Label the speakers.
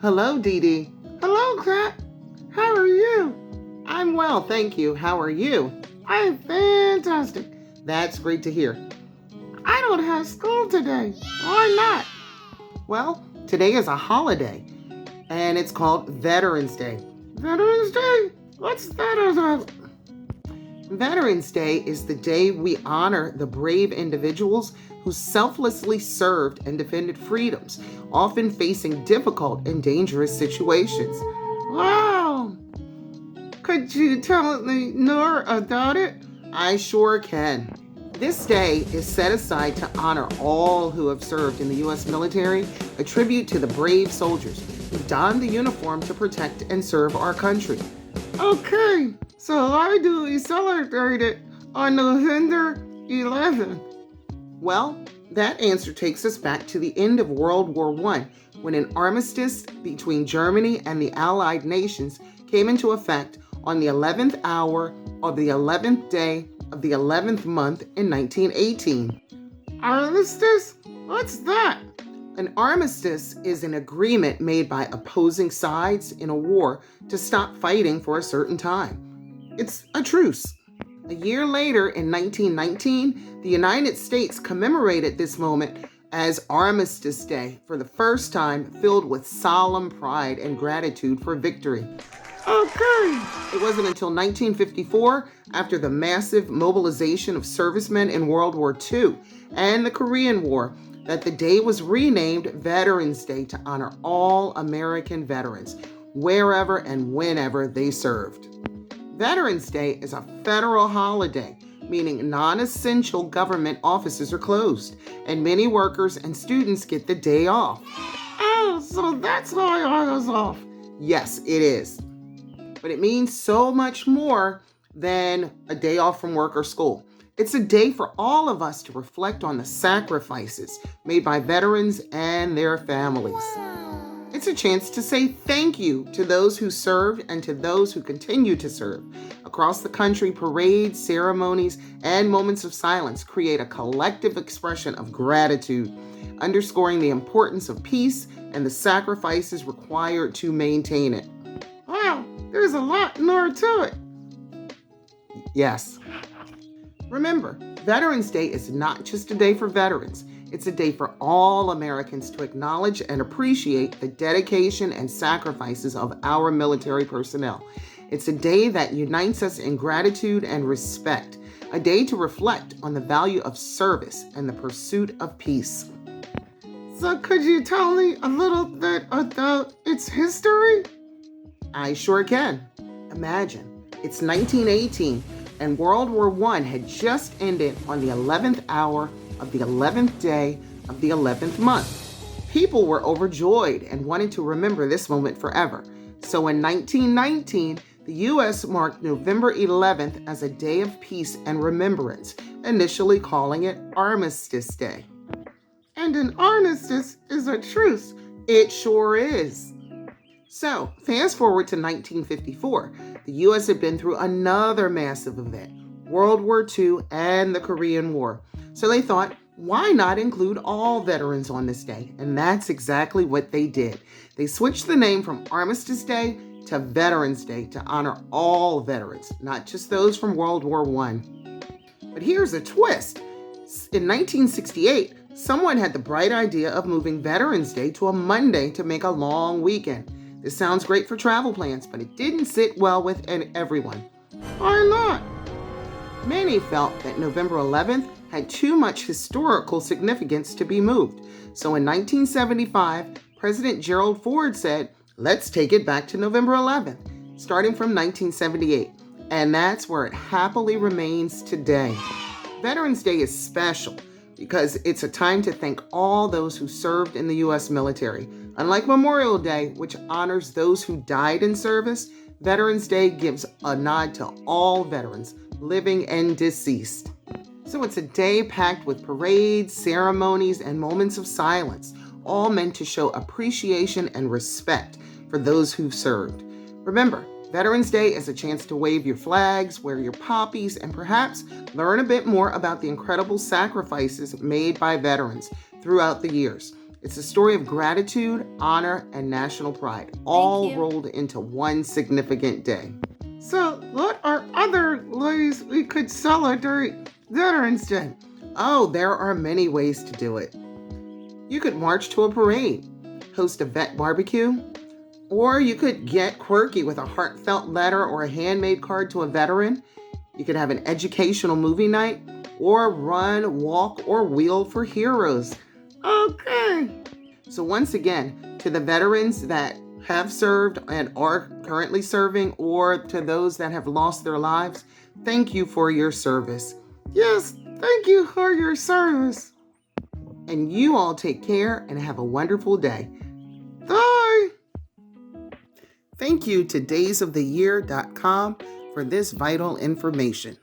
Speaker 1: Hello, Dee Dee.
Speaker 2: Hello, Kat. How are you?
Speaker 1: I'm well, thank you. How are you?
Speaker 2: I'm fantastic.
Speaker 1: That's great to hear.
Speaker 2: I don't have school today. Why not?
Speaker 1: Well, today is a holiday, and it's called Veterans Day.
Speaker 2: Veterans Day? What's that about?
Speaker 1: Veterans Day is the day we honor the brave individuals who selflessly served and defended freedoms, often facing difficult and dangerous situations.
Speaker 2: Wow. Could you tell me more about it?
Speaker 1: I sure can. This day is set aside to honor all who have served in the U.S. military, a tribute to the brave soldiers who donned the uniform to protect and serve our country.
Speaker 2: Okay, so why do we celebrate it on November 11th?
Speaker 1: Well, that answer takes us back to the end of World War I, when an armistice between Germany and the Allied nations came into effect on the 11th hour of the 11th day of the 11th month in 1918.
Speaker 2: Armistice? What's that?
Speaker 1: An armistice is an agreement made by opposing sides in a war to stop fighting for a certain time. It's a truce. A year later, in 1919, the United States commemorated this moment as Armistice Day for the first time, filled with solemn pride and gratitude for victory.
Speaker 2: Okay.
Speaker 1: It wasn't until 1954, after the massive mobilization of servicemen in World War II and the Korean War, that the day was renamed Veterans Day to honor all American veterans, wherever and whenever they served. Veterans Day is a federal holiday, meaning non-essential government offices are closed, and many workers and students get the day off.
Speaker 2: Oh, so that's why I was off.
Speaker 1: Yes, it is. But it means so much more than a day off from work or school. It's a day for all of us to reflect on the sacrifices made by veterans and their families. It's a chance to say thank you to those who served and to those who continue to serve. Across the country, parades, ceremonies, and moments of silence create a collective expression of gratitude, underscoring the importance of peace and the sacrifices required to maintain it.
Speaker 2: Wow, there's a lot more to it.
Speaker 1: Yes. Remember, Veterans Day is not just a day for veterans. It's a day for all Americans to acknowledge and appreciate the dedication and sacrifices of our military personnel. It's a day that unites us in gratitude and respect, a day to reflect on the value of service and the pursuit of peace.
Speaker 2: So could you tell me a little bit about its history?
Speaker 1: I sure can. Imagine, it's 1918 and World War I had just ended on the 11th hour of the 11th day of the 11th month. People were overjoyed and wanted to remember this moment forever. So in 1919, the U.S. marked November 11th as a day of peace and remembrance, initially calling it Armistice Day.
Speaker 2: And an armistice is a truce.
Speaker 1: It sure is. So, fast forward to 1954. The U.S. had been through another massive event, World War II and the Korean War. So they thought, why not include all veterans on this day? And that's exactly what they did. They switched the name from Armistice Day to Veterans Day to honor all veterans, not just those from World War I. But here's a twist. In 1968, someone had the bright idea of moving Veterans Day to a Monday to make a long weekend. This sounds great for travel plans, but it didn't sit well with everyone.
Speaker 2: Why not?
Speaker 1: Many felt that November 11th had too much historical significance to be moved. So in 1975, President Gerald Ford said, let's take it back to November 11th, starting from 1978. And that's where it happily remains today. Veterans Day is special because it's a time to thank all those who served in the U.S. military. Unlike Memorial Day, which honors those who died in service, Veterans Day gives a nod to all veterans, living and deceased. So it's a day packed with parades, ceremonies, and moments of silence, all meant to show appreciation and respect for those who've served. Remember, Veterans Day is a chance to wave your flags, wear your poppies, and perhaps learn a bit more about the incredible sacrifices made by veterans throughout the years. It's a story of gratitude, honor, and national pride, all rolled into one significant day.
Speaker 2: So, what are other ways we could celebrate Veterans Day?
Speaker 1: Oh, there are many ways to do it. You could march to a parade, host a vet barbecue, or you could get quirky with a heartfelt letter or a handmade card to a veteran. You could have an educational movie night, or run, walk, or wheel for heroes.
Speaker 2: Okay.
Speaker 1: So once again, to the veterans that have served and are currently serving, or to those that have lost their lives, thank you for your service.
Speaker 2: Yes, thank you for your service.
Speaker 1: And you all take care and have a wonderful day.
Speaker 2: Bye.
Speaker 1: Thank you to daysoftheyear.com for this vital information.